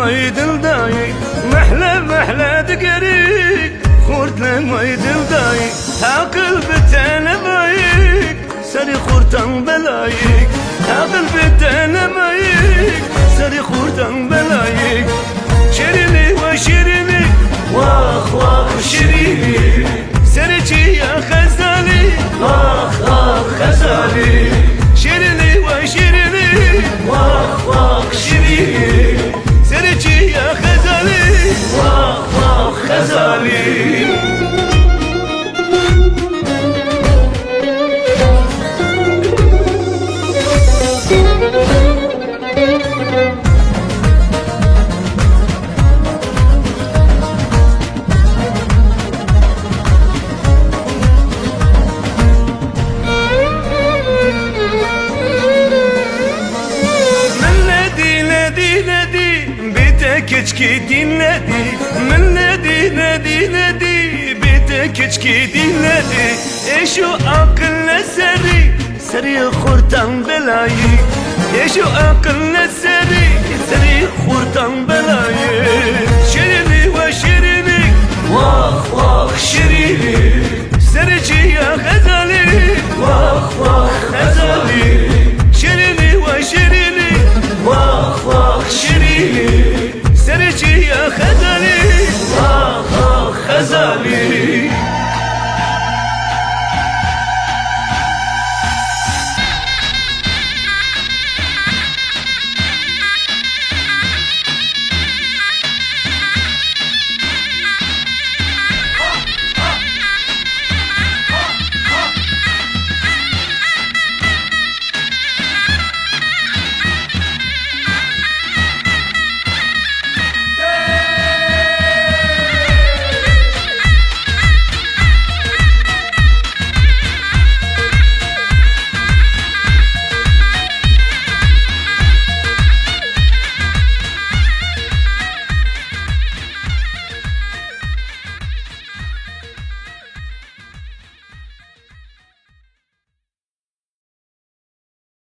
لماي دلداي محلى محلى دقريق خورت لماي دلداي عقل بتانا مايك سري خورتان بلايك عقل بتانا مايك سري خورتان بلايك شيريني وشيريني واخ واخ شيريني سرتي يا خزالي اخ اخ خزالي شيريني وشيريني واخ واخ شيريني سرتي يا خزالي واخ واخ خزالي كچكي دينادي من نادي نادي نادي بيتك كچكي دينادي ايشو عقلنا سري سري خورتان بلاي ايشو عقلنا سري سري خورتان بلاي شيريني وشيريني واخ واخ شيريني سرجي يا غزالي واخ واخ غزالي شيريني وشيريني واخ واخ شيريني سرجي يا خزالي آخ آخ خزالي